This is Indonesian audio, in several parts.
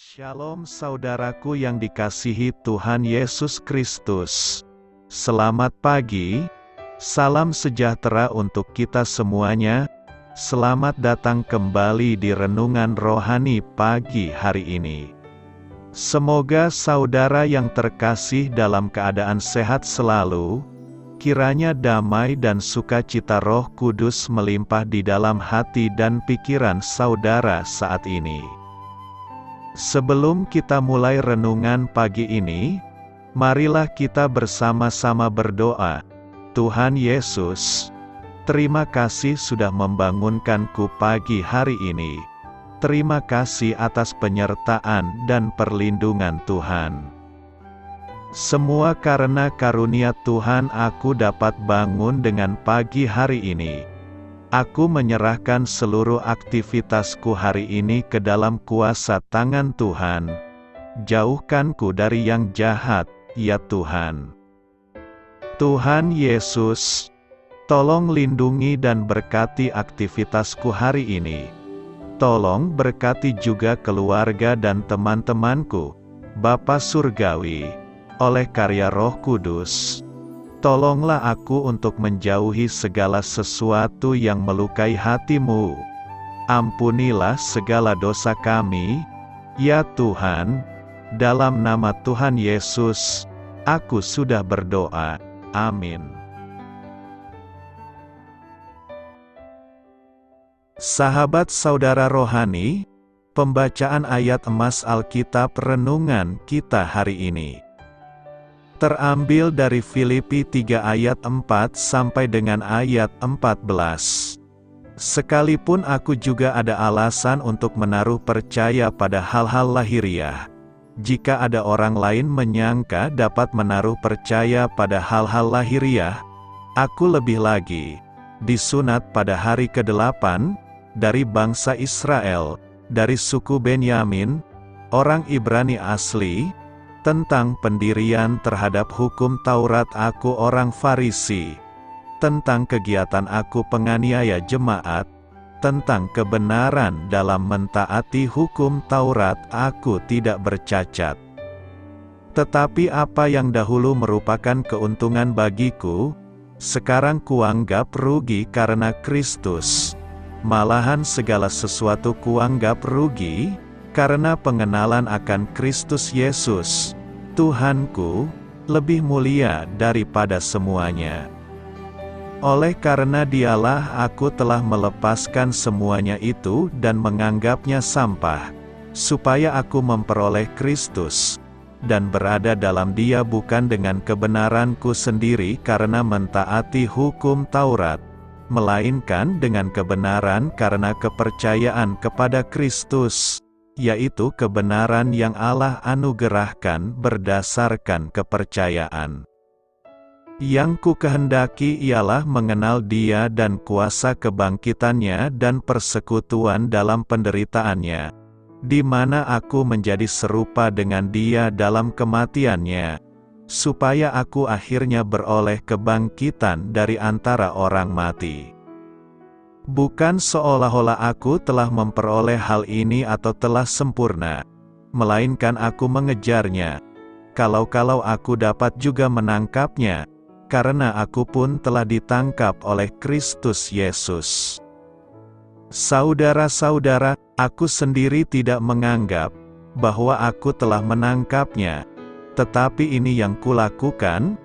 Shalom saudaraku yang dikasihi Tuhan Yesus Kristus. Selamat pagi, salam sejahtera untuk kita semuanya. Selamat datang kembali di Renungan Rohani pagi hari ini. Semoga saudara yang terkasih dalam keadaan sehat selalu. Kiranya damai dan sukacita Roh Kudus melimpah di dalam hati dan pikiran saudara saat ini. Sebelum kita mulai renungan pagi ini, marilah kita bersama-sama berdoa. Tuhan Yesus, terima kasih sudah membangunkanku pagi hari ini. Terima kasih atas penyertaan dan perlindungan Tuhan. Semua karena karunia Tuhan aku dapat bangun dengan pagi hari ini. Aku menyerahkan seluruh aktivitasku hari ini ke dalam kuasa tangan Tuhan. Jauhkanku dari yang jahat, ya Tuhan. Tuhan Yesus, tolong lindungi dan berkati aktivitasku hari ini. Tolong berkati juga keluarga dan teman-temanku, Bapa Surgawi, oleh karya Roh Kudus. Tolonglah aku untuk menjauhi segala sesuatu yang melukai hati-Mu. Ampunilah segala dosa kami, ya Tuhan. Dalam nama Tuhan Yesus, aku sudah berdoa. Amin. Sahabat saudara rohani, pembacaan ayat emas Alkitab renungan kita hari ini terambil dari Filipi 3 ayat 4 sampai dengan ayat 14. Sekalipun aku juga ada alasan untuk menaruh percaya pada hal-hal lahiriah. Jika ada orang lain menyangka dapat menaruh percaya pada hal-hal lahiriah, aku lebih lagi, disunat pada hari ke-8, dari bangsa Israel, dari suku Benyamin, orang Ibrani asli. Tentang pendirian terhadap hukum Taurat aku orang Farisi, tentang kegiatan aku penganiaya jemaat, tentang kebenaran dalam mentaati hukum Taurat aku tidak bercacat. Tetapi apa yang dahulu merupakan keuntungan bagiku, sekarang kuanggap rugi karena Kristus. Malahan segala sesuatu kuanggap rugi, karena pengenalan akan Kristus Yesus, Tuhanku, lebih mulia daripada semuanya. Oleh karena Dialah aku telah melepaskan semuanya itu dan menganggapnya sampah, supaya aku memperoleh Kristus, dan berada dalam Dia bukan dengan kebenaranku sendiri karena mentaati hukum Taurat, melainkan dengan kebenaran karena kepercayaan kepada Kristus, yaitu kebenaran yang Allah anugerahkan berdasarkan kepercayaan. Yang ku kehendaki ialah mengenal Dia dan kuasa kebangkitannya dan persekutuan dalam penderitaannya, di mana aku menjadi serupa dengan Dia dalam kematiannya, supaya aku akhirnya beroleh kebangkitan dari antara orang mati. Bukan seolah-olah aku telah memperoleh hal ini atau telah sempurna, melainkan aku mengejarnya, kalau-kalau aku dapat juga menangkapnya, karena aku pun telah ditangkap oleh Kristus Yesus. Saudara-saudara, aku sendiri tidak menganggap bahwa aku telah menangkapnya, tetapi ini yang kulakukan.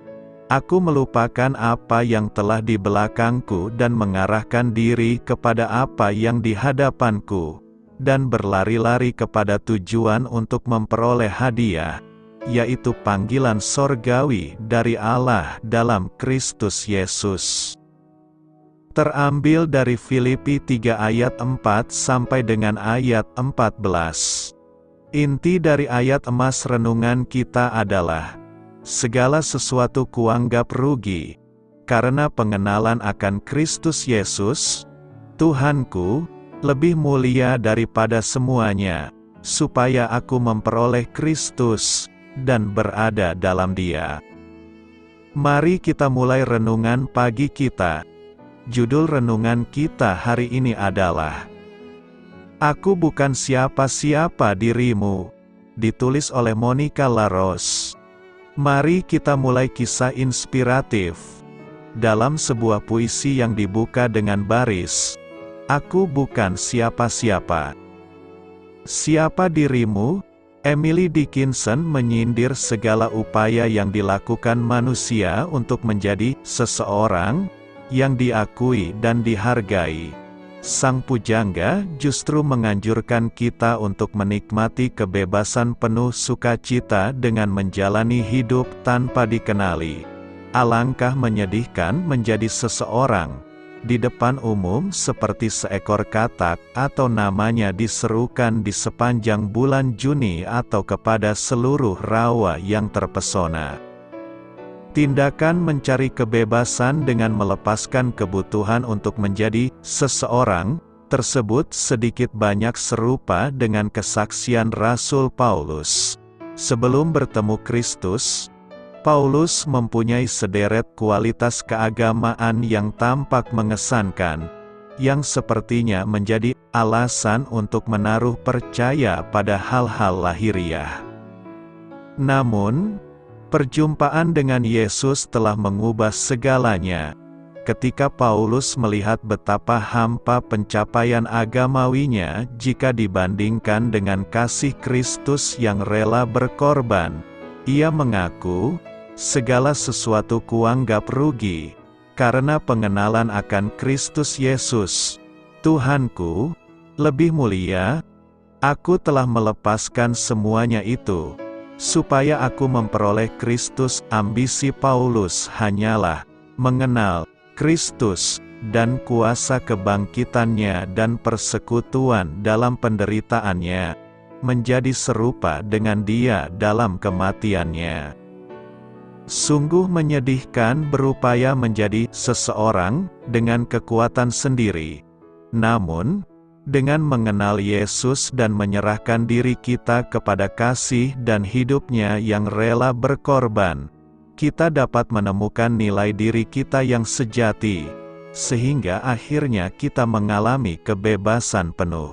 Aku melupakan apa yang telah di belakangku dan mengarahkan diri kepada apa yang di hadapanku, dan berlari-lari kepada tujuan untuk memperoleh hadiah, yaitu panggilan sorgawi dari Allah dalam Kristus Yesus. Terambil dari Filipi 3 ayat 4 sampai dengan ayat 14. Inti dari ayat emas renungan kita adalah, segala sesuatu kuanggap rugi, karena pengenalan akan Kristus Yesus, Tuhanku, lebih mulia daripada semuanya, supaya aku memperoleh Kristus, dan berada dalam Dia. Mari kita mulai renungan pagi kita. Judul renungan kita hari ini adalah, Aku bukan siapa-siapa dirimu, ditulis oleh Monica Laros. Mari kita mulai kisah inspiratif. Dalam sebuah puisi yang dibuka dengan baris, "Aku bukan siapa-siapa." Siapa dirimu? Emily Dickinson menyindir segala upaya yang dilakukan manusia untuk menjadi seseorang yang diakui dan dihargai. Sang pujangga justru menganjurkan kita untuk menikmati kebebasan penuh sukacita dengan menjalani hidup tanpa dikenali. Alangkah menyedihkan menjadi seseorang di depan umum seperti seekor katak, atau namanya diserukan di sepanjang bulan Juni atau kepada seluruh rawa yang terpesona. Tindakan mencari kebebasan dengan melepaskan kebutuhan untuk menjadi seseorang, tersebut sedikit banyak serupa dengan kesaksian Rasul Paulus. Sebelum bertemu Kristus, Paulus mempunyai sederet kualitas keagamaan yang tampak mengesankan, yang sepertinya menjadi alasan untuk menaruh percaya pada hal-hal lahiriah. Namun, perjumpaan dengan Yesus telah mengubah segalanya. Ketika Paulus melihat betapa hampa pencapaian agamawinya jika dibandingkan dengan kasih Kristus yang rela berkorban, ia mengaku, "Segala sesuatu kuanggap rugi, karena pengenalan akan Kristus Yesus, Tuhanku, lebih mulia. Aku telah melepaskan semuanya itu, supaya aku memperoleh Kristus." Ambisi Paulus hanyalah mengenal Kristus dan kuasa kebangkitannya dan persekutuan dalam penderitaannya, menjadi serupa dengan Dia dalam kematiannya. Sungguh menyedihkan berupaya menjadi seseorang dengan kekuatan sendiri. Namun, dengan mengenal Yesus dan menyerahkan diri kita kepada kasih dan hidupnya yang rela berkorban, kita dapat menemukan nilai diri kita yang sejati, sehingga akhirnya kita mengalami kebebasan penuh.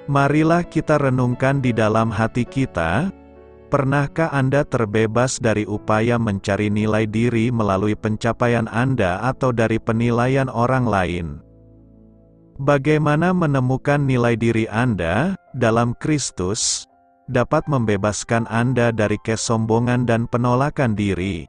Marilah kita renungkan di dalam hati kita, pernahkah Anda terbebas dari upaya mencari nilai diri melalui pencapaian Anda atau dari penilaian orang lain? Bagaimana menemukan nilai diri Anda dalam Kristus dapat membebaskan Anda dari kesombongan dan penolakan diri?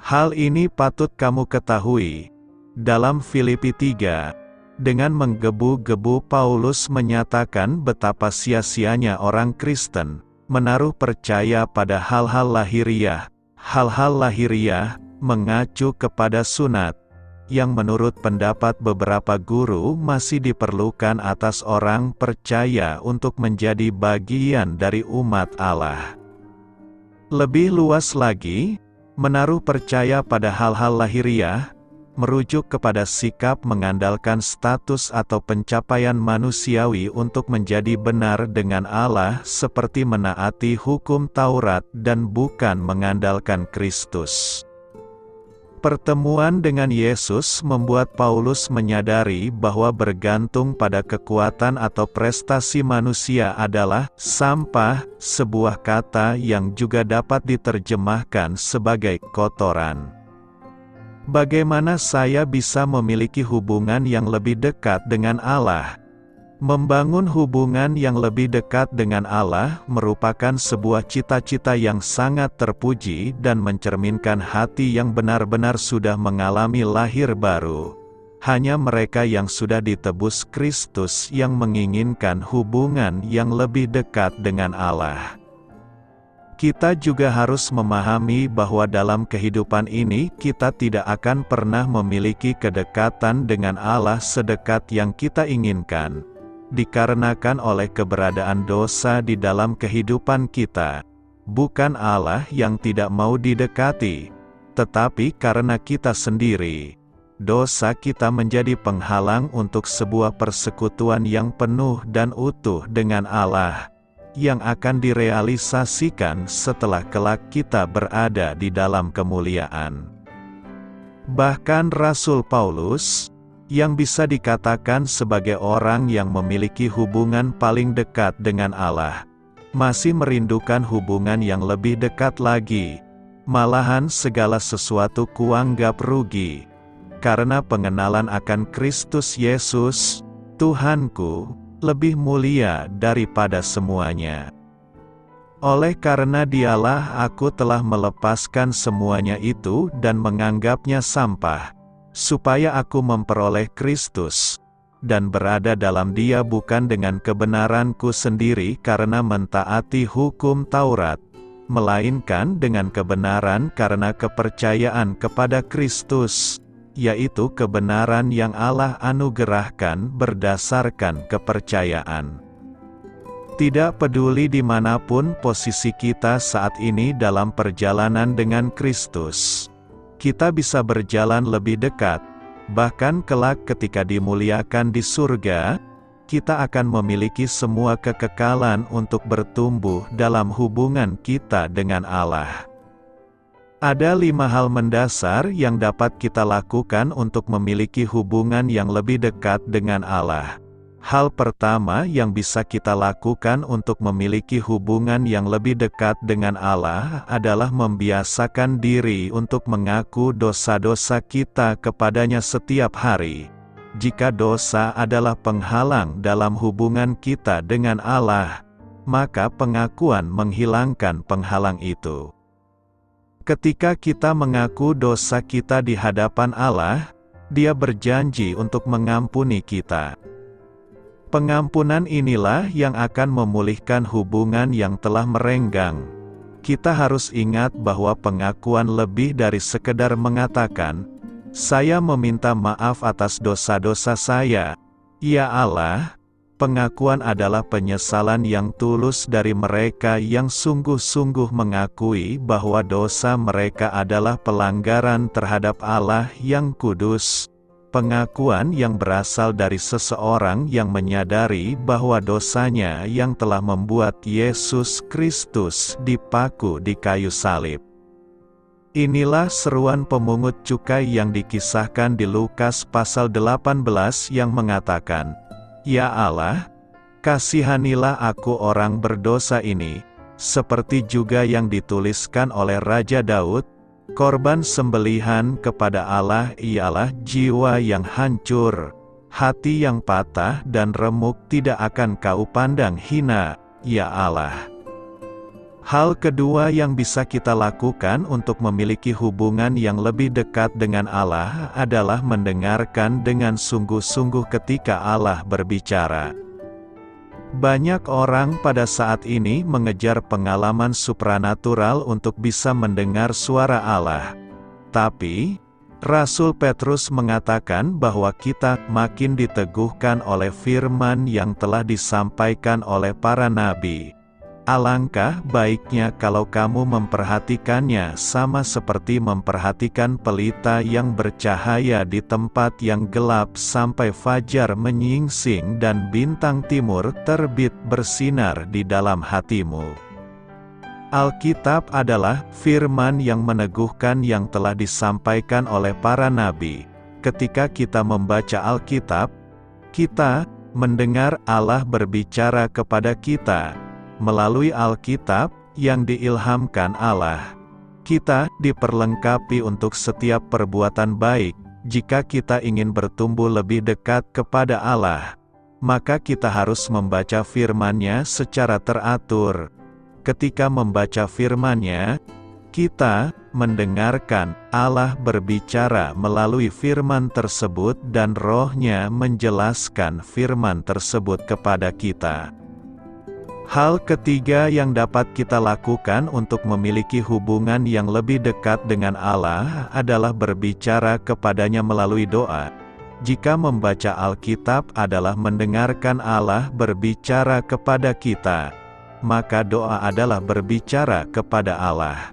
Hal ini patut kamu ketahui. Dalam Filipi 3, dengan menggebu-gebu Paulus menyatakan betapa sia-sianya orang Kristen menaruh percaya pada hal-hal lahiriah. Hal-hal lahiriah mengacu kepada sunat, yang menurut pendapat beberapa guru masih diperlukan atas orang percaya untuk menjadi bagian dari umat Allah. Lebih luas lagi, menaruh percaya pada hal-hal lahiriah merujuk kepada sikap mengandalkan status atau pencapaian manusiawi untuk menjadi benar dengan Allah, seperti menaati hukum Taurat dan bukan mengandalkan Kristus. Pertemuan dengan Yesus membuat Paulus menyadari bahwa bergantung pada kekuatan atau prestasi manusia adalah sampah, sebuah kata yang juga dapat diterjemahkan sebagai kotoran. Bagaimana saya bisa memiliki hubungan yang lebih dekat dengan Allah? Membangun hubungan yang lebih dekat dengan Allah merupakan sebuah cita-cita yang sangat terpuji dan mencerminkan hati yang benar-benar sudah mengalami lahir baru. Hanya mereka yang sudah ditebus Kristus yang menginginkan hubungan yang lebih dekat dengan Allah. Kita juga harus memahami bahwa dalam kehidupan ini kita tidak akan pernah memiliki kedekatan dengan Allah sedekat yang kita inginkan, dikarenakan oleh keberadaan dosa di dalam kehidupan kita. Bukan Allah yang tidak mau didekati, tetapi karena kita sendiri, dosa kita menjadi penghalang untuk sebuah persekutuan yang penuh dan utuh dengan Allah, yang akan direalisasikan setelah kelak kita berada di dalam kemuliaan. Bahkan Rasul Paulus, yang bisa dikatakan sebagai orang yang memiliki hubungan paling dekat dengan Allah, masih merindukan hubungan yang lebih dekat lagi. Malahan segala sesuatu kuanggap rugi. Karena pengenalan akan Kristus Yesus, Tuhanku, lebih mulia daripada semuanya. Oleh karena Dialah aku telah melepaskan semuanya itu dan menganggapnya sampah, supaya aku memperoleh Kristus, dan berada dalam Dia bukan dengan kebenaranku sendiri karena mentaati hukum Taurat, melainkan dengan kebenaran karena kepercayaan kepada Kristus, yaitu kebenaran yang Allah anugerahkan berdasarkan kepercayaan. Tidak peduli dimanapun posisi kita saat ini dalam perjalanan dengan Kristus, kita bisa berjalan lebih dekat, bahkan kelak ketika dimuliakan di surga, kita akan memiliki semua kekekalan untuk bertumbuh dalam hubungan kita dengan Allah. Ada 5 hal mendasar yang dapat kita lakukan untuk memiliki hubungan yang lebih dekat dengan Allah. Hal pertama yang bisa kita lakukan untuk memiliki hubungan yang lebih dekat dengan Allah adalah membiasakan diri untuk mengaku dosa-dosa kita kepadanya setiap hari. Jika dosa adalah penghalang dalam hubungan kita dengan Allah, maka pengakuan menghilangkan penghalang itu. Ketika kita mengaku dosa kita di hadapan Allah, Dia berjanji untuk mengampuni kita. Pengampunan inilah yang akan memulihkan hubungan yang telah merenggang. Kita harus ingat bahwa pengakuan lebih dari sekedar mengatakan, "Saya meminta maaf atas dosa-dosa saya, ya Allah." Pengakuan adalah penyesalan yang tulus dari mereka yang sungguh-sungguh mengakui bahwa dosa mereka adalah pelanggaran terhadap Allah yang kudus. Pengakuan yang berasal dari seseorang yang menyadari bahwa dosanya yang telah membuat Yesus Kristus dipaku di kayu salib. Inilah seruan pemungut cukai yang dikisahkan di Lukas pasal 18 yang mengatakan, "Ya Allah, kasihanilah aku orang berdosa ini," seperti juga yang dituliskan oleh Raja Daud, "Korban sembelihan kepada Allah ialah jiwa yang hancur, hati yang patah dan remuk tidak akan kau pandang hina, ya Allah." Hal kedua yang bisa kita lakukan untuk memiliki hubungan yang lebih dekat dengan Allah adalah mendengarkan dengan sungguh-sungguh ketika Allah berbicara. Banyak orang pada saat ini mengejar pengalaman supranatural untuk bisa mendengar suara Allah. Tapi, Rasul Petrus mengatakan bahwa kita makin diteguhkan oleh firman yang telah disampaikan oleh para nabi. Alangkah baiknya kalau kamu memperhatikannya sama seperti memperhatikan pelita yang bercahaya di tempat yang gelap sampai fajar menyingsing dan bintang timur terbit bersinar di dalam hatimu. Alkitab adalah firman yang meneguhkan yang telah disampaikan oleh para nabi. Ketika kita membaca Alkitab, kita mendengar Allah berbicara kepada kita. Melalui Alkitab yang diilhamkan Allah, kita diperlengkapi untuk setiap perbuatan baik. Jika kita ingin bertumbuh lebih dekat kepada Allah, maka kita harus membaca firman-Nya secara teratur. Ketika membaca firman-Nya, kita mendengarkan Allah berbicara melalui firman tersebut dan Roh-Nya menjelaskan firman tersebut kepada kita. Hal ketiga yang dapat kita lakukan untuk memiliki hubungan yang lebih dekat dengan Allah adalah berbicara kepadanya melalui doa. Jika membaca Alkitab adalah mendengarkan Allah berbicara kepada kita, maka doa adalah berbicara kepada Allah.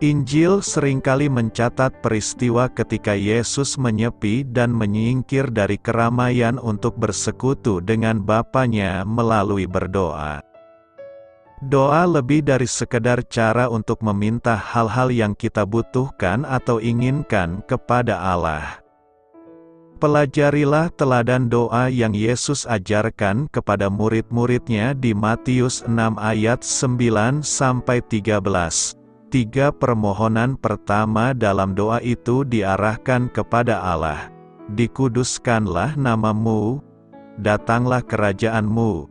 Injil seringkali mencatat peristiwa ketika Yesus menyepi dan menyingkir dari keramaian untuk bersekutu dengan Bapa-Nya melalui berdoa. Doa lebih dari sekedar cara untuk meminta hal-hal yang kita butuhkan atau inginkan kepada Allah. Pelajarilah teladan doa yang Yesus ajarkan kepada murid-muridnya di Matius 6 ayat 9-13. Tiga permohonan pertama dalam doa itu diarahkan kepada Allah. Dikuduskanlah namamu, datanglah kerajaanmu,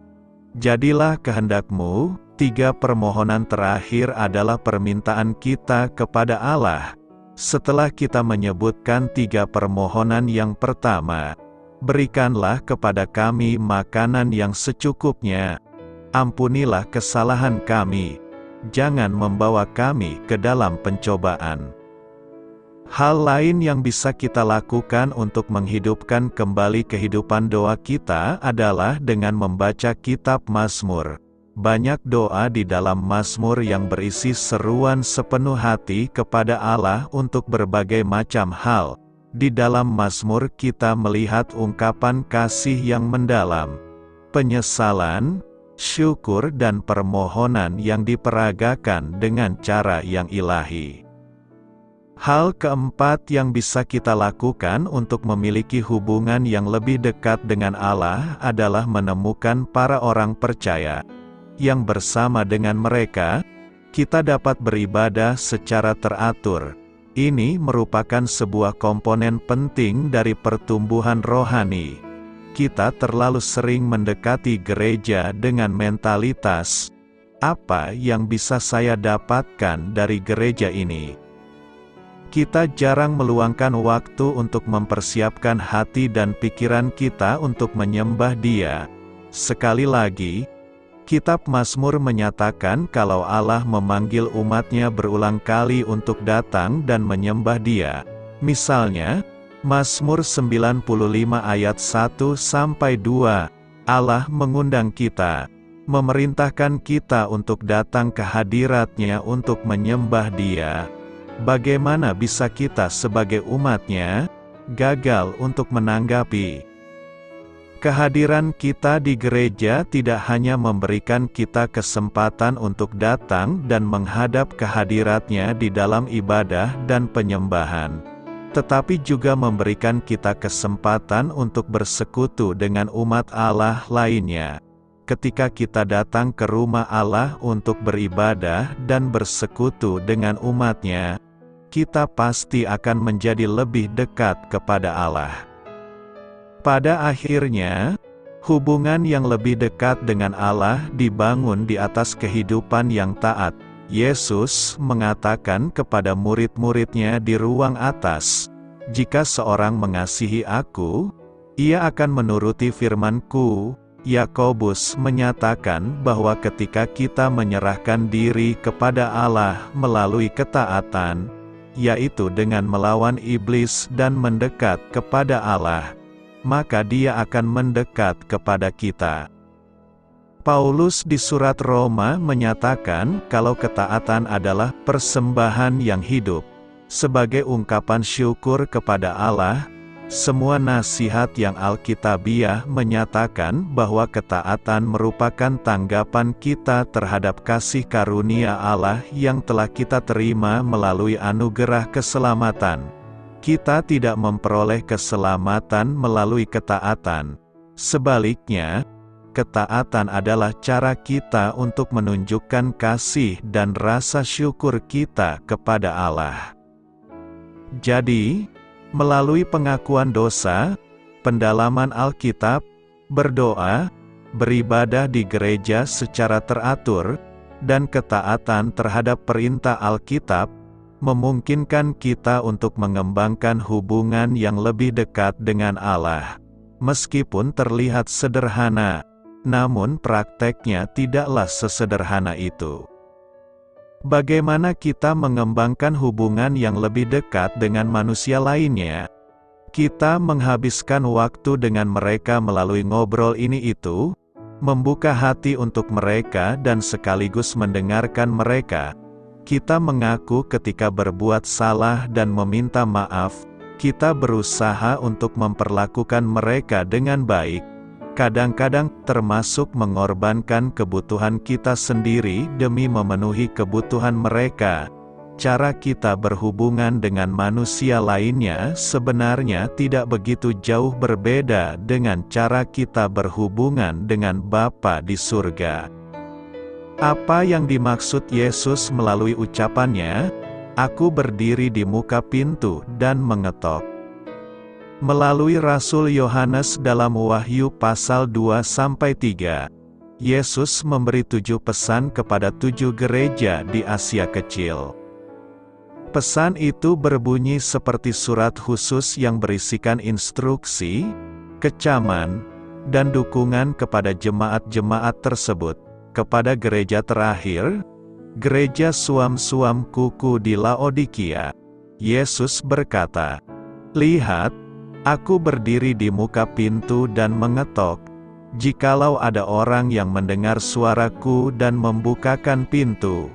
jadilah kehendakmu. Tiga permohonan terakhir adalah permintaan kita kepada Allah. Setelah kita menyebutkan tiga permohonan yang pertama, berikanlah kepada kami makanan yang secukupnya, ampunilah kesalahan kami, jangan membawa kami ke dalam pencobaan. Hal lain yang bisa kita lakukan untuk menghidupkan kembali kehidupan doa kita adalah dengan membaca kitab Mazmur. Banyak doa di dalam Mazmur yang berisi seruan sepenuh hati kepada Allah untuk berbagai macam hal. Di dalam Mazmur kita melihat ungkapan kasih yang mendalam, penyesalan, syukur dan permohonan yang diperagakan dengan cara yang ilahi. Hal keempat yang bisa kita lakukan untuk memiliki hubungan yang lebih dekat dengan Allah adalah menemukan para orang percaya yang bersama dengan mereka, kita dapat beribadah secara teratur. Ini merupakan sebuah komponen penting dari pertumbuhan rohani. Kita terlalu sering mendekati gereja dengan mentalitas, apa yang bisa saya dapatkan dari gereja ini? Kita jarang meluangkan waktu untuk mempersiapkan hati dan pikiran kita untuk menyembah Dia. Sekali lagi, Kitab Mazmur menyatakan kalau Allah memanggil umatnya berulang kali untuk datang dan menyembah Dia. Misalnya, Mazmur 95 ayat 1-2, Allah mengundang kita, memerintahkan kita untuk datang ke hadirat-Nya untuk menyembah Dia. Bagaimana bisa kita sebagai umat-Nya gagal untuk menanggapi? Kehadiran kita di gereja tidak hanya memberikan kita kesempatan untuk datang dan menghadap kehadirat-Nya di dalam ibadah dan penyembahan, tetapi juga memberikan kita kesempatan untuk bersekutu dengan umat Allah lainnya. Ketika kita datang ke rumah Allah untuk beribadah dan bersekutu dengan umat-Nya, kita pasti akan menjadi lebih dekat kepada Allah. Pada akhirnya, hubungan yang lebih dekat dengan Allah dibangun di atas kehidupan yang taat. Yesus mengatakan kepada murid-muridnya di ruang atas, "Jika seorang mengasihi Aku, ia akan menuruti firman-Ku." Yakobus menyatakan bahwa ketika kita menyerahkan diri kepada Allah melalui ketaatan, yaitu dengan melawan iblis dan mendekat kepada Allah, maka Dia akan mendekat kepada kita. Paulus di surat Roma menyatakan kalau ketaatan adalah persembahan yang hidup. Sebagai ungkapan syukur kepada Allah, semua nasihat yang alkitabiah menyatakan bahwa ketaatan merupakan tanggapan kita terhadap kasih karunia Allah yang telah kita terima melalui anugerah keselamatan. Kita tidak memperoleh keselamatan melalui ketaatan. Sebaliknya, ketaatan adalah cara kita untuk menunjukkan kasih dan rasa syukur kita kepada Allah. Jadi, melalui pengakuan dosa, pendalaman Alkitab, berdoa, beribadah di gereja secara teratur, dan ketaatan terhadap perintah Alkitab, memungkinkan kita untuk mengembangkan hubungan yang lebih dekat dengan Allah. Meskipun terlihat sederhana, namun prakteknya tidaklah sesederhana itu. Bagaimana kita mengembangkan hubungan yang lebih dekat dengan manusia lainnya? Kita menghabiskan waktu dengan mereka melalui ngobrol ini itu, membuka hati untuk mereka dan sekaligus mendengarkan mereka. Kita mengaku ketika berbuat salah dan meminta maaf. Kita berusaha untuk memperlakukan mereka dengan baik. Kadang-kadang termasuk mengorbankan kebutuhan kita sendiri demi memenuhi kebutuhan mereka. cara kita berhubungan dengan manusia lainnya sebenarnya tidak begitu jauh berbeda dengan cara kita berhubungan dengan Bapa di surga. Apa yang dimaksud Yesus melalui ucapannya, "Aku berdiri di muka pintu dan mengetok"? Melalui Rasul Yohanes dalam Wahyu pasal 2-3, Yesus memberi 7 pesan kepada 7 gereja di Asia Kecil. Pesan itu berbunyi seperti surat khusus yang berisikan instruksi, kecaman, dan dukungan kepada jemaat-jemaat tersebut. Kepada gereja terakhir, gereja suam-suam kuku di Laodikia, Yesus berkata, "Lihat, Aku berdiri di muka pintu dan mengetok. Jikalau ada orang yang mendengar suaraku dan membukakan pintu,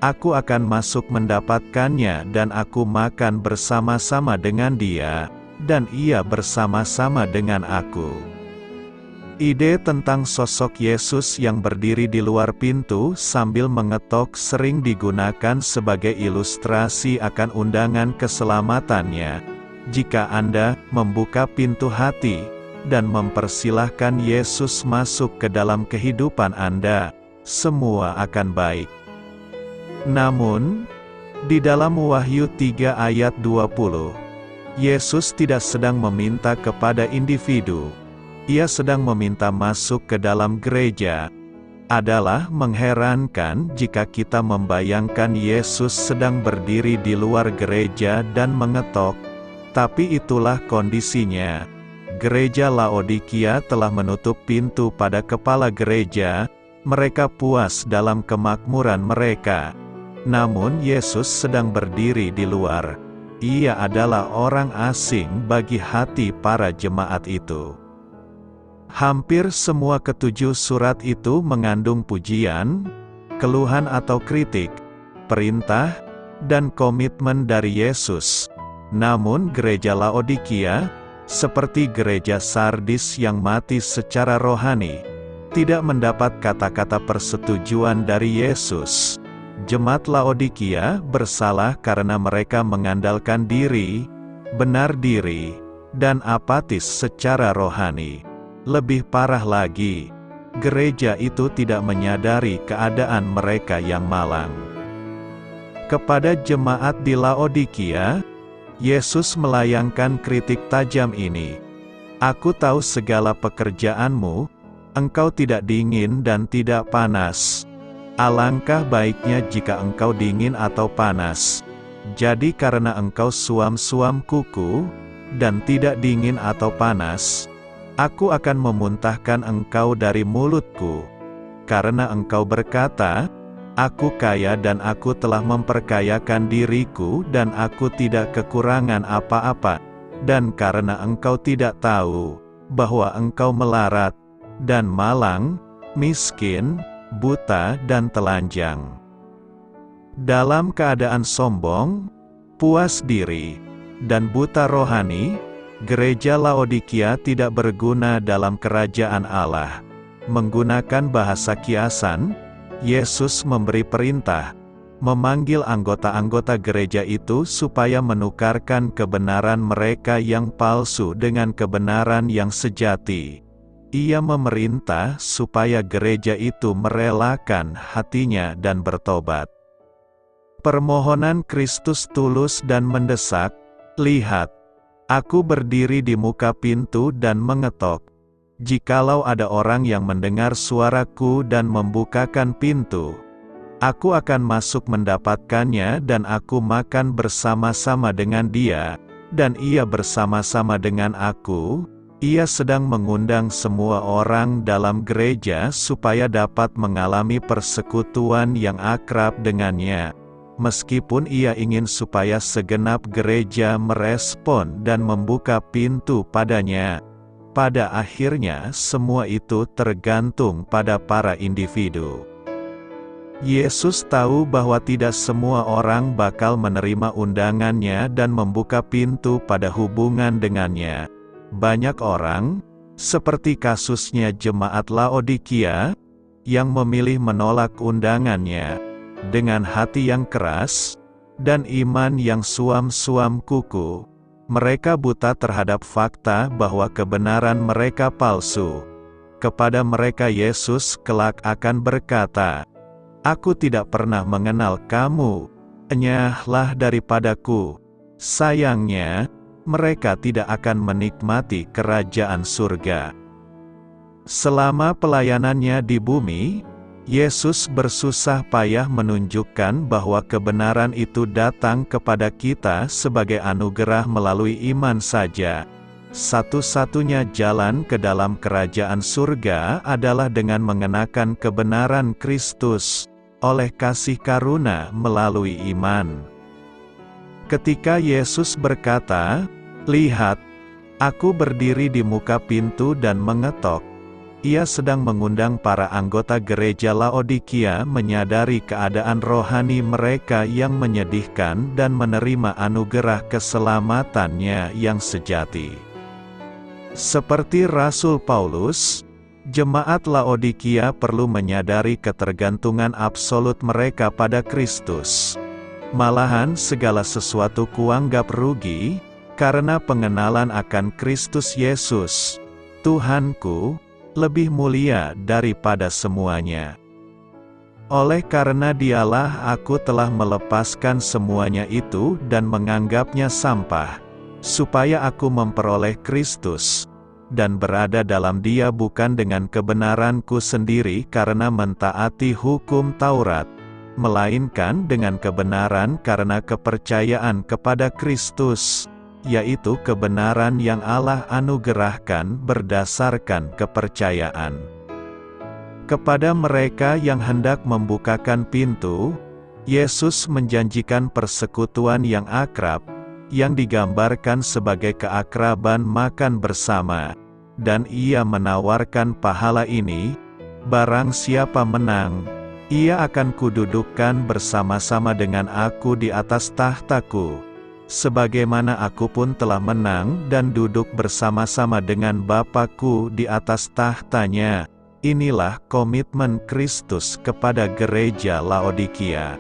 aku akan masuk mendapatkannya dan aku makan bersama-sama dengan dia, dan ia bersama-sama dengan aku." Ide tentang sosok Yesus yang berdiri di luar pintu sambil mengetok sering digunakan sebagai ilustrasi akan undangan keselamatannya. Jika Anda membuka pintu hati dan mempersilahkan Yesus masuk ke dalam kehidupan Anda, semua akan baik. Namun, di dalam Wahyu 3 ayat 20, Yesus tidak sedang meminta kepada individu. Ia sedang meminta masuk ke dalam gereja. Adalah mengherankan jika kita membayangkan Yesus sedang berdiri di luar gereja dan mengetok. Tapi itulah kondisinya. Gereja Laodikia telah menutup pintu pada kepala gereja, mereka puas dalam kemakmuran mereka. Namun Yesus sedang berdiri di luar. Ia adalah orang asing bagi hati para jemaat itu. Hampir semua ketujuh surat itu mengandung pujian, keluhan atau kritik, perintah, dan komitmen dari Yesus. Namun gereja Laodikia, seperti gereja Sardis yang mati secara rohani, tidak mendapat kata-kata persetujuan dari Yesus. Jemaat Laodikia bersalah karena mereka mengandalkan diri, benar diri, dan apatis secara rohani. Lebih parah lagi, gereja itu tidak menyadari keadaan mereka yang malang. Kepada jemaat di Laodikia, Yesus melayangkan kritik tajam ini. "Aku tahu segala pekerjaanmu, engkau tidak dingin dan tidak panas. Alangkah baiknya jika engkau dingin atau panas. Jadi karena engkau suam-suam kuku, dan tidak dingin atau panas, aku akan memuntahkan engkau dari mulutku. Karena engkau berkata, 'Aku kaya dan aku telah memperkayakan diriku dan aku tidak kekurangan apa-apa,' dan karena engkau tidak tahu bahwa engkau melarat, dan malang, miskin, buta dan telanjang." Dalam keadaan sombong, puas diri, dan buta rohani, gereja Laodikia tidak berguna dalam kerajaan Allah. Menggunakan bahasa kiasan, Yesus memberi perintah, memanggil anggota-anggota gereja itu supaya menukarkan kebenaran mereka yang palsu dengan kebenaran yang sejati. Ia memerintah supaya gereja itu merelakan hatinya dan bertobat. Permohonan Kristus tulus dan mendesak, "Lihat, aku berdiri di muka pintu dan mengetok. Jikalau ada orang yang mendengar suaraku dan membukakan pintu, aku akan masuk mendapatkannya dan aku makan bersama-sama dengan dia, dan ia bersama-sama dengan aku." Ia sedang mengundang semua orang dalam gereja supaya dapat mengalami persekutuan yang akrab dengannya. Meskipun ia ingin supaya segenap gereja merespon dan membuka pintu padanya, pada akhirnya semua itu tergantung pada para individu. Yesus tahu bahwa tidak semua orang bakal menerima undangannya dan membuka pintu pada hubungan dengannya. Banyak orang, seperti kasusnya jemaat Laodikia, yang memilih menolak undangannya dengan hati yang keras, dan iman yang suam-suam kuku. Mereka buta terhadap fakta bahwa kebenaran mereka palsu. Kepada mereka Yesus kelak akan berkata, "Aku tidak pernah mengenal kamu, enyahlah daripadaku." Sayangnya, mereka tidak akan menikmati kerajaan surga. Selama pelayanannya di bumi, Yesus bersusah payah menunjukkan bahwa kebenaran itu datang kepada kita sebagai anugerah melalui iman saja. Satu-satunya jalan ke dalam kerajaan surga adalah dengan mengenakan kebenaran Kristus, oleh kasih karuna melalui iman. Ketika Yesus berkata, "Lihat, aku berdiri di muka pintu dan mengetok," Ia sedang mengundang para anggota gereja Laodikia menyadari keadaan rohani mereka yang menyedihkan dan menerima anugerah keselamatannya yang sejati. Seperti Rasul Paulus, jemaat Laodikia perlu menyadari ketergantungan absolut mereka pada Kristus. Malahan segala sesuatu kuanggap rugi, karena pengenalan akan Kristus Yesus, Tuhanku, lebih mulia daripada semuanya. Oleh karena Dialah aku telah melepaskan semuanya itu dan menganggapnya sampah, supaya aku memperoleh Kristus, dan berada dalam Dia bukan dengan kebenaranku sendiri karena mentaati hukum Taurat, melainkan dengan kebenaran karena kepercayaan kepada Kristus, yaitu kebenaran yang Allah anugerahkan berdasarkan kepercayaan. Kepada mereka yang hendak membukakan pintu, Yesus menjanjikan persekutuan yang akrab, yang digambarkan sebagai keakraban makan bersama, dan Ia menawarkan pahala ini, "Barang siapa menang, ia akan kududukkan bersama-sama dengan aku di atas tahtaku, sebagaimana aku pun telah menang dan duduk bersama-sama dengan Bapa-Ku di atas tahtanya." Inilah komitmen Kristus kepada gereja Laodikia.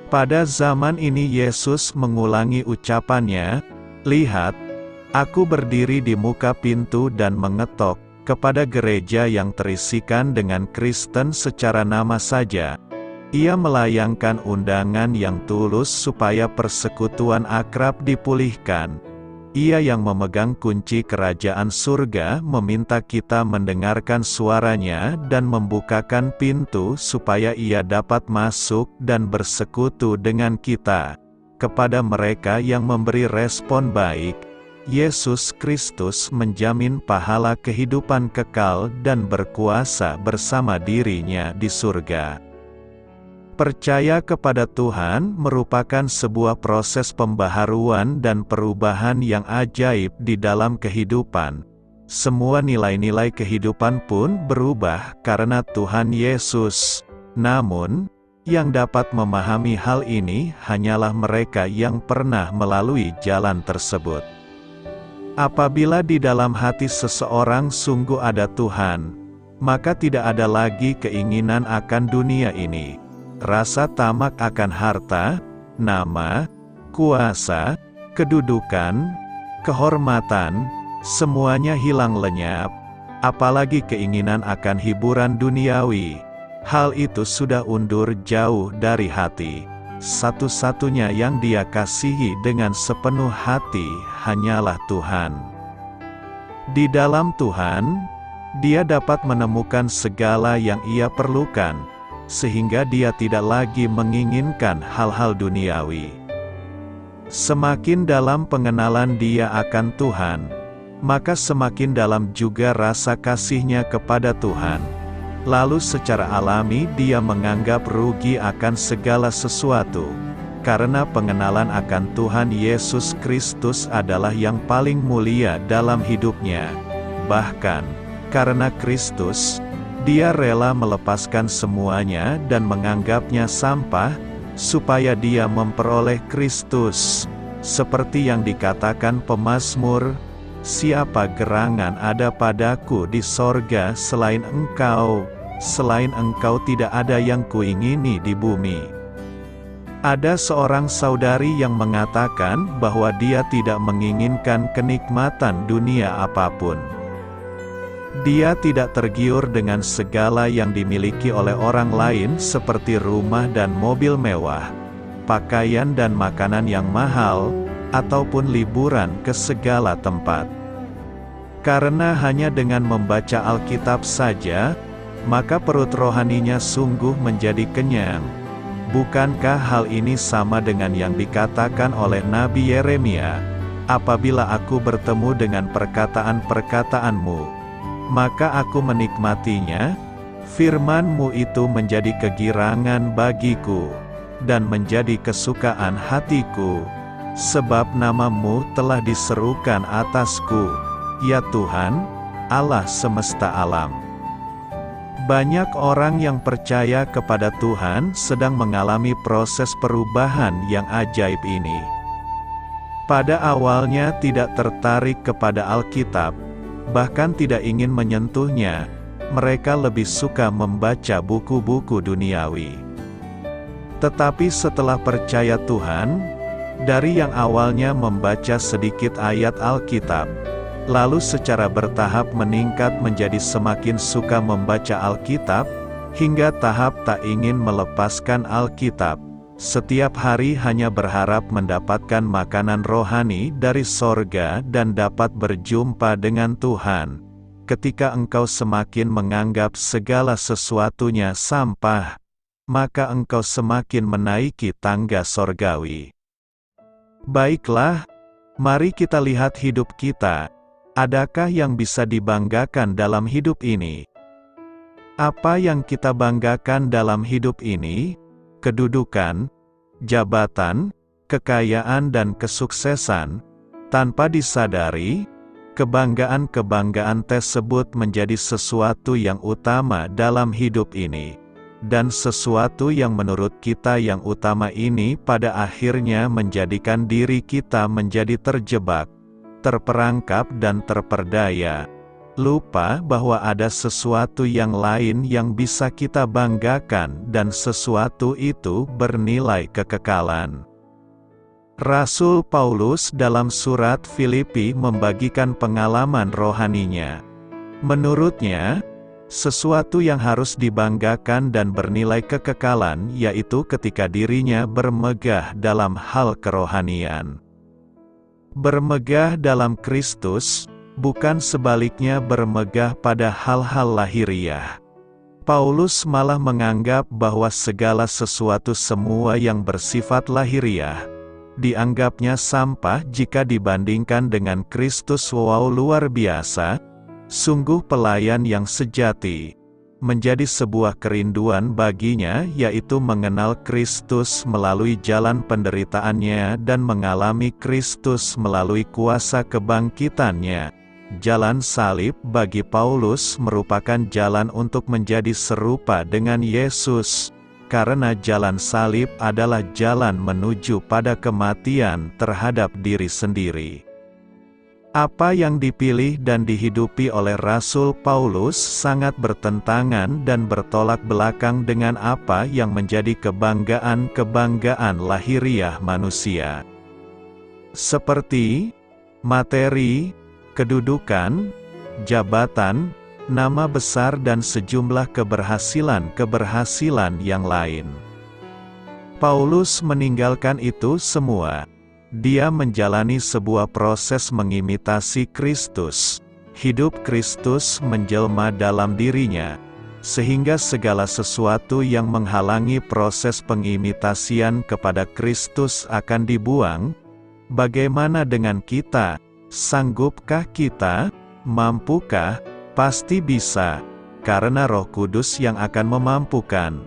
Pada zaman ini Yesus mengulangi ucapannya, "Lihat, aku berdiri di muka pintu dan mengetok," kepada gereja yang terisikan dengan Kristen secara nama saja. Ia melayangkan undangan yang tulus supaya persekutuan akrab dipulihkan. Ia yang memegang kunci kerajaan surga meminta kita mendengarkan suaranya dan membukakan pintu supaya Ia dapat masuk dan bersekutu dengan kita. Kepada mereka yang memberi respon baik, Yesus Kristus menjamin pahala kehidupan kekal dan berkuasa bersama dirinya di surga. Percaya kepada Tuhan merupakan sebuah proses pembaharuan dan perubahan yang ajaib di dalam kehidupan. Semua nilai-nilai kehidupan pun berubah karena Tuhan Yesus. Namun, yang dapat memahami hal ini hanyalah mereka yang pernah melalui jalan tersebut. Apabila di dalam hati seseorang sungguh ada Tuhan, maka tidak ada lagi keinginan akan dunia ini. Rasa tamak akan harta, nama, kuasa, kedudukan, kehormatan, semuanya hilang lenyap, apalagi keinginan akan hiburan duniawi. Hal itu sudah undur jauh dari hati. Satu-satunya yang Dia kasihi dengan sepenuh hati hanyalah Tuhan. Di dalam Tuhan, Dia dapat menemukan segala yang Ia perlukan, sehingga Dia tidak lagi menginginkan hal-hal duniawi. Semakin dalam pengenalan Dia akan Tuhan, maka semakin dalam juga rasa kasih-Nya kepada Tuhan. Lalu secara alami Dia menganggap rugi akan segala sesuatu, karena pengenalan akan Tuhan Yesus Kristus adalah yang paling mulia dalam hidupnya. Bahkan, karena Kristus, Dia rela melepaskan semuanya dan menganggapnya sampah, supaya Dia memperoleh Kristus. Seperti yang dikatakan pemazmur, "Siapa gerangan ada padaku di sorga selain Engkau? Selain Engkau tidak ada yang kuingini di bumi." Ada seorang saudari yang mengatakan bahwa dia tidak menginginkan kenikmatan dunia apapun. Dia tidak tergiur dengan segala yang dimiliki oleh orang lain seperti rumah dan mobil mewah, pakaian dan makanan yang mahal, ataupun liburan ke segala tempat. Karena hanya dengan membaca Alkitab saja, maka perut rohaninya sungguh menjadi kenyang. Bukankah hal ini sama dengan yang dikatakan oleh Nabi Yeremia, "Apabila aku bertemu dengan perkataan-perkataanmu, maka aku menikmatinya, firman-Mu itu menjadi kegirangan bagiku, dan menjadi kesukaan hatiku, sebab nama-Mu telah diserukan atasku, ya Tuhan, Allah semesta alam." Banyak orang yang percaya kepada Tuhan sedang mengalami proses perubahan yang ajaib ini. Pada awalnya tidak tertarik kepada Alkitab, bahkan tidak ingin menyentuhnya, mereka lebih suka membaca buku-buku duniawi. Tetapi setelah percaya Tuhan, dari yang awalnya membaca sedikit ayat Alkitab, lalu secara bertahap meningkat menjadi semakin suka membaca Alkitab, hingga tahap tak ingin melepaskan Alkitab. Setiap hari hanya berharap mendapatkan makanan rohani dari sorga dan dapat berjumpa dengan Tuhan. Ketika engkau semakin menganggap segala sesuatunya sampah, maka engkau semakin menaiki tangga sorgawi. Baiklah, mari kita lihat hidup kita. Adakah yang bisa dibanggakan dalam hidup ini? Apa yang kita banggakan dalam hidup ini? Kedudukan, jabatan, kekayaan dan kesuksesan. Tanpa disadari, kebanggaan-kebanggaan tersebut menjadi sesuatu yang utama dalam hidup ini. Dan sesuatu yang menurut kita yang utama ini pada akhirnya menjadikan diri kita menjadi terjebak, terperangkap dan terperdaya, lupa bahwa ada sesuatu yang lain yang bisa kita banggakan dan sesuatu itu bernilai kekekalan. Rasul Paulus dalam surat Filipi membagikan pengalaman rohaninya. Menurutnya, sesuatu yang harus dibanggakan dan bernilai kekekalan yaitu ketika dirinya bermegah dalam hal kerohanian. Bermegah dalam Kristus, bukan sebaliknya bermegah pada hal-hal lahiriah. Paulus malah menganggap bahwa segala sesuatu semua yang bersifat lahiriah, dianggapnya sampah jika dibandingkan dengan Kristus. Wow, luar biasa, sungguh pelayan yang sejati. Menjadi sebuah kerinduan baginya yaitu mengenal Kristus melalui jalan penderitaannya dan mengalami Kristus melalui kuasa kebangkitannya. Jalan salib bagi Paulus merupakan jalan untuk menjadi serupa dengan Yesus, karena jalan salib adalah jalan menuju pada kematian terhadap diri sendiri. Apa yang dipilih dan dihidupi oleh Rasul Paulus sangat bertentangan dan bertolak belakang dengan apa yang menjadi kebanggaan-kebanggaan lahiriah manusia. Seperti materi, kedudukan, jabatan, nama besar dan sejumlah keberhasilan-keberhasilan yang lain. Paulus meninggalkan itu semua. Dia menjalani sebuah proses mengimitasi Kristus. Hidup Kristus menjelma dalam dirinya, sehingga segala sesuatu yang menghalangi proses pengimitasian kepada Kristus akan dibuang. Bagaimana dengan kita? Sanggupkah kita? Mampukah? Pasti bisa, karena Roh Kudus yang akan memampukan.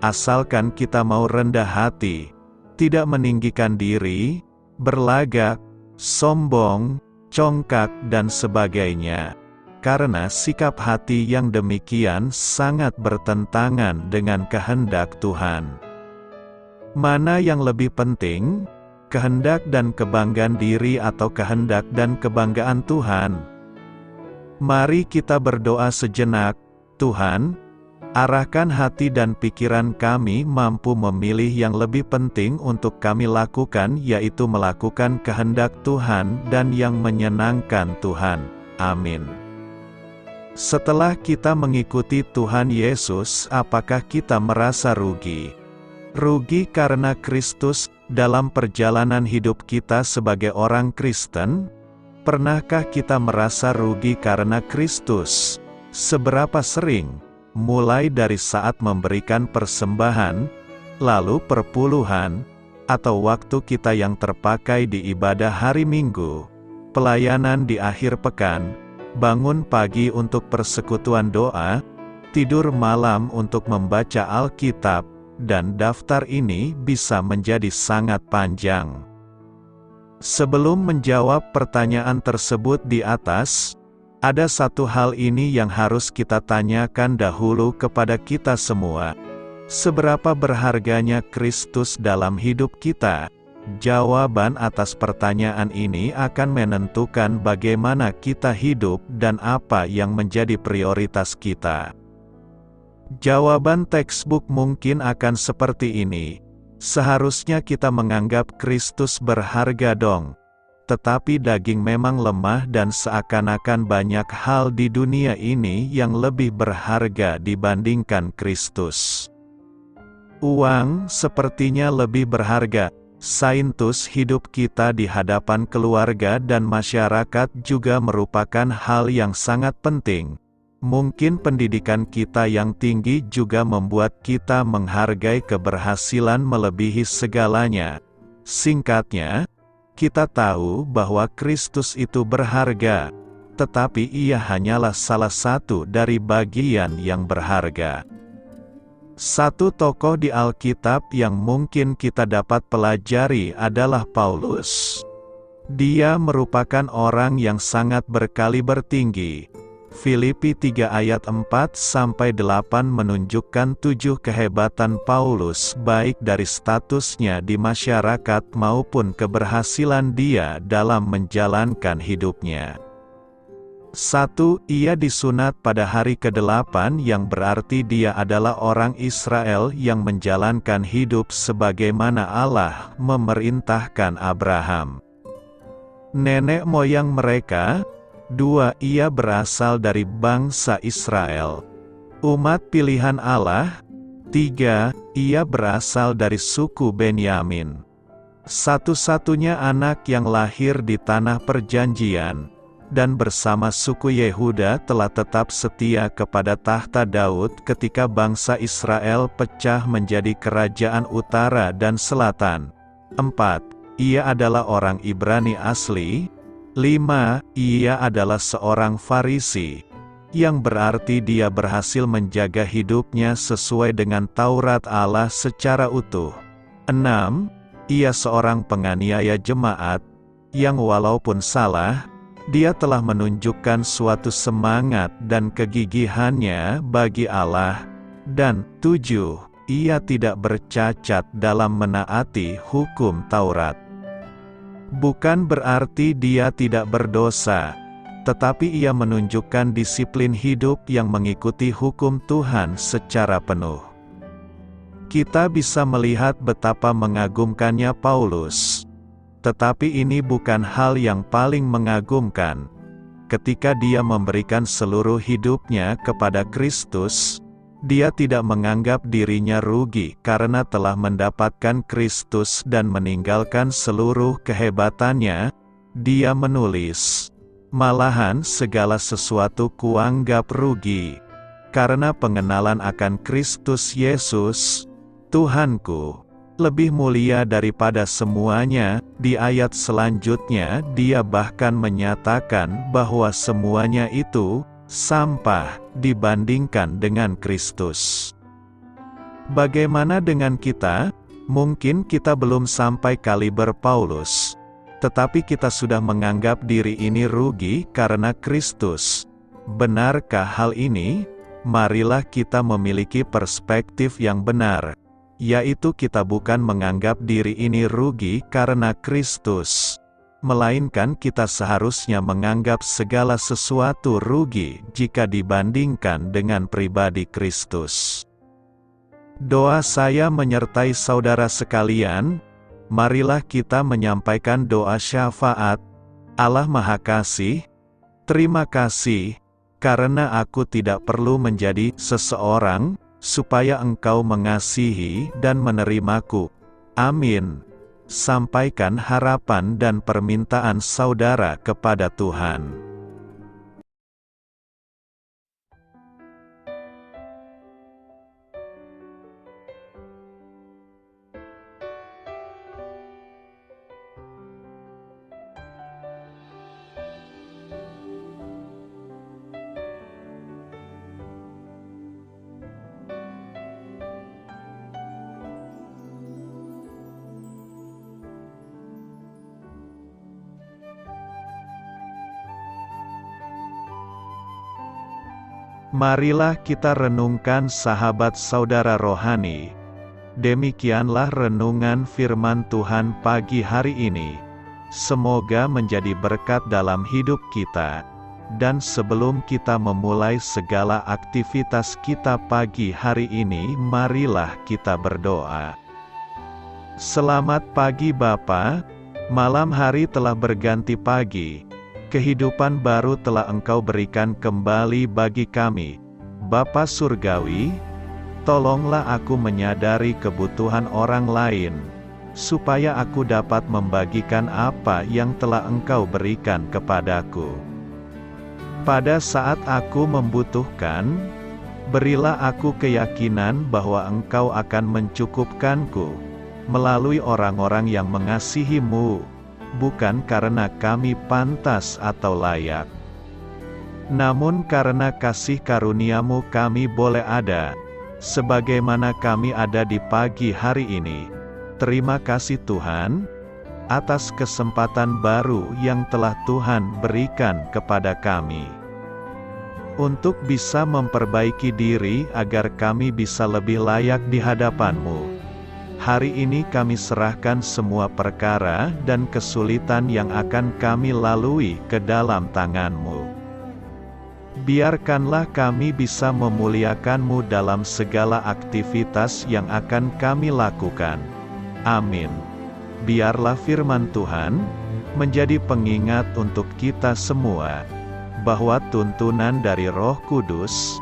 Asalkan kita mau rendah hati, tidak meninggikan diri, berlagak, sombong, congkak dan sebagainya. Karena sikap hati yang demikian sangat bertentangan dengan kehendak Tuhan. Mana yang lebih penting? Kehendak dan kebanggaan diri atau kehendak dan kebanggaan Tuhan? Mari kita berdoa sejenak. Tuhan, Arahkan hati dan pikiran kami mampu memilih yang lebih penting untuk kami lakukan, yaitu melakukan kehendak Tuhan dan yang menyenangkan Tuhan. Amin. Setelah kita mengikuti Tuhan Yesus, apakah kita merasa rugi? Rugi karena Kristus dalam perjalanan hidup kita sebagai orang Kristen? Pernahkah kita merasa rugi karena Kristus? Seberapa sering? Mulai dari saat memberikan persembahan, lalu perpuluhan, atau waktu kita yang terpakai di ibadah hari Minggu, pelayanan di akhir pekan, bangun pagi untuk persekutuan doa, tidur malam untuk membaca Alkitab, dan daftar ini bisa menjadi sangat panjang. Sebelum menjawab pertanyaan tersebut di atas, ada satu hal ini yang harus kita tanyakan dahulu kepada kita semua. Seberapa berharganya Kristus dalam hidup kita? Jawaban atas pertanyaan ini akan menentukan bagaimana kita hidup dan apa yang menjadi prioritas kita. Jawaban textbook mungkin akan seperti ini. Seharusnya kita menganggap Kristus berharga dong. Tetapi daging memang lemah dan seakan-akan banyak hal di dunia ini yang lebih berharga dibandingkan Kristus. Uang sepertinya lebih berharga. Saintus hidup kita di hadapan keluarga dan masyarakat juga merupakan hal yang sangat penting. Mungkin pendidikan kita yang tinggi juga membuat kita menghargai keberhasilan melebihi segalanya. Singkatnya, kita tahu bahwa Kristus itu berharga, tetapi Ia hanyalah salah satu dari bagian yang berharga. Satu tokoh di Alkitab yang mungkin kita dapat pelajari adalah Paulus. Dia merupakan orang yang sangat berkaliber tinggi. Filipi 3 ayat 4-8 menunjukkan 7 kehebatan Paulus baik dari statusnya di masyarakat maupun keberhasilan dia dalam menjalankan hidupnya. 1. Ia disunat pada hari ke-8 yang berarti dia adalah orang Israel yang menjalankan hidup sebagaimana Allah memerintahkan Abraham. Nenek moyang mereka. 2. Ia berasal dari bangsa Israel, umat pilihan Allah. 3. Ia berasal dari suku Benyamin, satu-satunya anak yang lahir di tanah perjanjian, dan bersama suku Yehuda telah tetap setia kepada tahta Daud ketika bangsa Israel pecah menjadi kerajaan utara dan selatan. 4. Ia adalah orang Ibrani asli. 5. Ia adalah seorang Farisi, yang berarti dia berhasil menjaga hidupnya sesuai dengan Taurat Allah secara utuh. 6. Ia seorang penganiaya jemaat, yang walaupun salah, dia telah menunjukkan suatu semangat dan kegigihannya bagi Allah. Dan 7. Ia tidak bercacat dalam menaati hukum Taurat. Bukan berarti dia tidak berdosa, tetapi ia menunjukkan disiplin hidup yang mengikuti hukum Tuhan secara penuh. Kita bisa melihat betapa mengagumkannya Paulus. Tetapi ini bukan hal yang paling mengagumkan. Ketika dia memberikan seluruh hidupnya kepada Kristus, dia tidak menganggap dirinya rugi karena telah mendapatkan Kristus dan meninggalkan seluruh kehebatannya. Dia menulis, "Malahan segala sesuatu kuanggap rugi, karena pengenalan akan Kristus Yesus, Tuhanku, lebih mulia daripada semuanya." Di ayat selanjutnya dia bahkan menyatakan bahwa semuanya itu sampah dibandingkan dengan Kristus. Bagaimana dengan kita? Mungkin kita belum sampai kaliber Paulus, tetapi kita sudah menganggap diri ini rugi karena Kristus. Benarkah hal ini? Marilah kita memiliki perspektif yang benar, yaitu kita bukan menganggap diri ini rugi karena Kristus. melainkan kita seharusnya menganggap segala sesuatu rugi jika dibandingkan dengan pribadi Kristus. Doa saya menyertai saudara sekalian. Marilah kita menyampaikan doa syafaat. Allah Maha Kasih, terima kasih, karena aku tidak perlu menjadi seseorang, supaya Engkau mengasihi dan menerimaku. Amin. Sampaikan harapan dan permintaan saudara kepada Tuhan. Marilah kita renungkan sahabat saudara rohani. Demikianlah renungan firman Tuhan pagi hari ini. Semoga menjadi berkat dalam hidup kita. Dan sebelum kita memulai segala aktivitas kita pagi hari ini, marilah kita berdoa. Selamat pagi Bapa, malam hari telah berganti pagi. Kehidupan baru telah Engkau berikan kembali bagi kami. Bapa Surgawi, tolonglah aku menyadari kebutuhan orang lain, supaya aku dapat membagikan apa yang telah Engkau berikan kepadaku. Pada saat aku membutuhkan, berilah aku keyakinan bahwa Engkau akan mencukupkanku, melalui orang-orang yang mengasihi-Mu, bukan karena kami pantas atau layak, namun karena kasih karunia-Mu kami boleh ada, sebagaimana kami ada di pagi hari ini. Terima kasih Tuhan, atas kesempatan baru yang telah Tuhan berikan kepada kami, untuk bisa memperbaiki diri agar kami bisa lebih layak di hadapan-Mu. Hari ini kami serahkan semua perkara dan kesulitan yang akan kami lalui ke dalam tangan-Mu. Biarkanlah kami bisa memuliakan-Mu dalam segala aktivitas yang akan kami lakukan. Amin. Biarlah firman Tuhan menjadi pengingat untuk kita semua, bahwa tuntunan dari Roh Kudus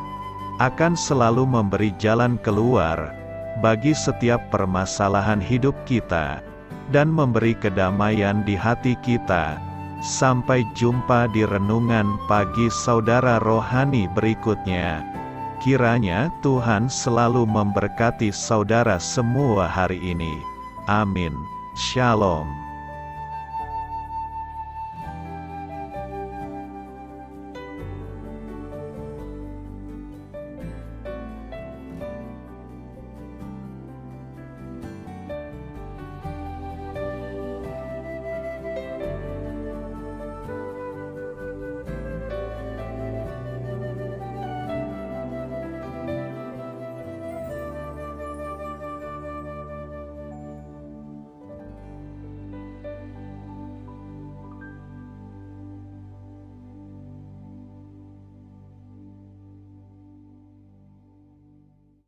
akan selalu memberi jalan keluar bagi setiap permasalahan hidup kita, dan memberi kedamaian di hati kita. Sampai jumpa di renungan pagi saudara rohani berikutnya. Kiranya Tuhan selalu memberkati saudara semua hari ini. Amin. Shalom.